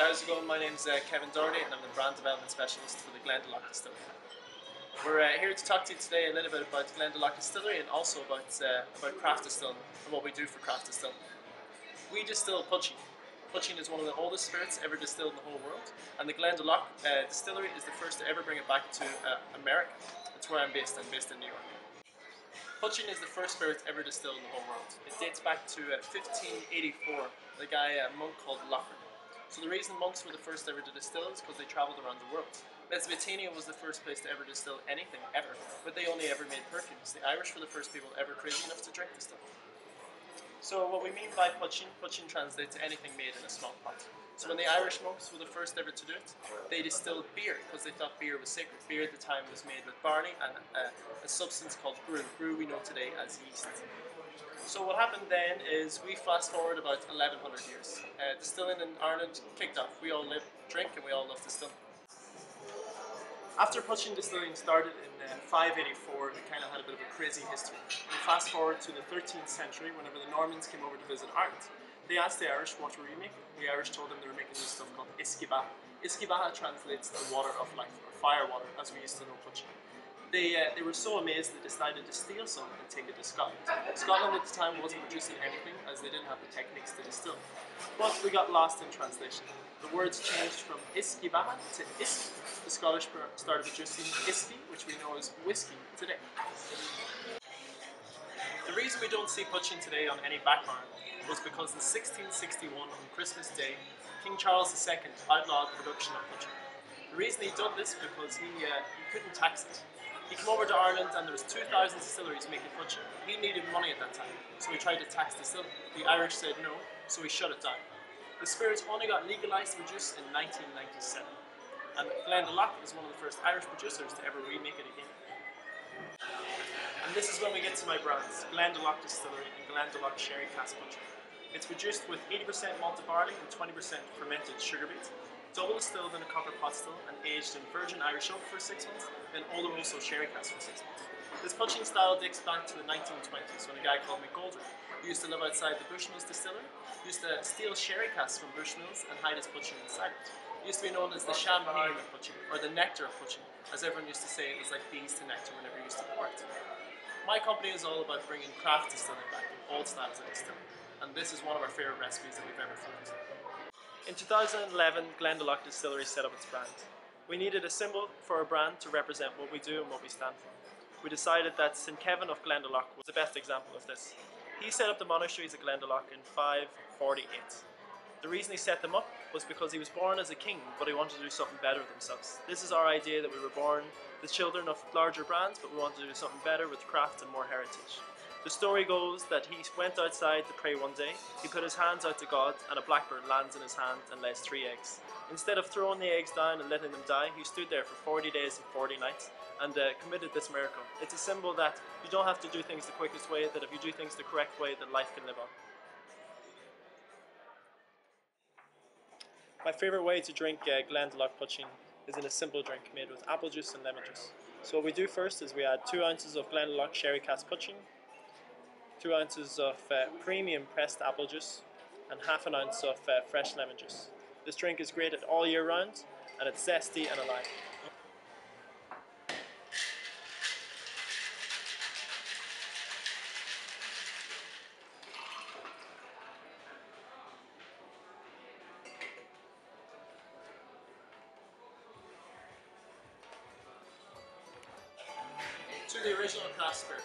How's it going? My name's Kevin Doherty and I'm the Brand Development Specialist for the Glendalough Distillery. We're here to talk to you today a little bit about the Glendalough Distillery and also about craft distilling and what we do for craft distilling. We distill poitín. Poitín is one of the oldest spirits ever distilled in the whole world, and the Glendalough Distillery is the first to ever bring it back to America. That's where I'm based in New York. Poitín is the first spirit ever distilled in the whole world. It dates back to 1584, the guy, a monk called Doherty. So the reason monks were the first ever to distill is because they travelled around the world. Mesopotamia was the first place to ever distill anything, ever, but they only ever made perfumes. The Irish were the first people ever crazy enough to drink this stuff. So what we mean by poitín translates to anything made in a small pot. So when the Irish monks were the first ever to do it, they distilled beer because they thought beer was sacred. Beer at the time was made with barley and a substance called brew. Brew we know today as yeast. So what happened then is we fast forward about 1100 years. Distilling in Ireland kicked off. We all drink and we all love distilling. After poitín distilling started in 584, it kind of had a bit of a crazy history. We fast forward to the 13th century, whenever the Normans came over to visit Ireland. They asked the Irish what were you making. The Irish told them they were making this stuff called iskibaha. Iskibaha translates to water of life, or fire water, as we used to know poitín. They were so amazed they decided to steal some and take it to Scotland. Scotland at the time wasn't producing anything as they didn't have the techniques to distill. But we got lost in translation. The words changed from iskibaha to iski. The Scottish started producing iski, which we know as whiskey today. The reason we don't see poitín today on any background was because in 1661 on Christmas Day, King Charles II outlawed the production of poitín. The reason he did this because he couldn't tax it. He came over to Ireland and there was 2,000 distilleries making poitín. He needed money at that time, so he tried to tax distilling. The Irish said no, so he shut it down. The spirits only got legalised to produce in 1997. And Glendalough is one of the first Irish producers to ever remake it again. And this is when we get to my brands, Glendalough Distillery and Glendalough Sherry Cask Poitín. It's produced with 80% malted barley and 20% fermented sugar beet, double distilled in a copper pot still and aged in virgin Irish oak for 6 months, then Oloroso sherry cask for 6 months. This poitín style dates back to the 1920s when a guy called McGoldrick, who used to live outside the Bushmills distillery, used to steal sherry casks from Bushmills and hide his poitín inside it. It used to be known as the champagne of poitín, or the nectar of poitín, as everyone used to say it was like bees to nectar whenever you used to pour it. My company is all about bringing craft distilling back in old styles of distilling, and this is one of our favourite recipes that we've ever found. In 2011, Glendalough Distillery set up its brand. We needed a symbol for our brand to represent what we do and what we stand for. We decided that St. Kevin of Glendalough was the best example of this. He set up the monasteries at Glendalough in 548. The reason he set them up was because he was born as a king, but he wanted to do something better with themselves. This is our idea that we were born the children of larger brands, but we wanted to do something better with craft and more heritage. The story goes that he went outside to pray one day, he put his hands out to God and a blackbird lands in his hand and lays 3 eggs. Instead of throwing the eggs down and letting them die, he stood there for 40 days and 40 nights and committed this miracle. It's a symbol that you don't have to do things the quickest way, that if you do things the correct way, that life can live on. My favourite way to drink Glendalough Poitín is in a simple drink made with apple juice and lemon juice. So what we do first is we add 2 ounces of Glendalough Sherry Cask Poitín, 2 ounces of premium pressed apple juice and half an ounce of fresh lemon juice. This drink is great all year round and it's zesty and alive. To the original craft spirit.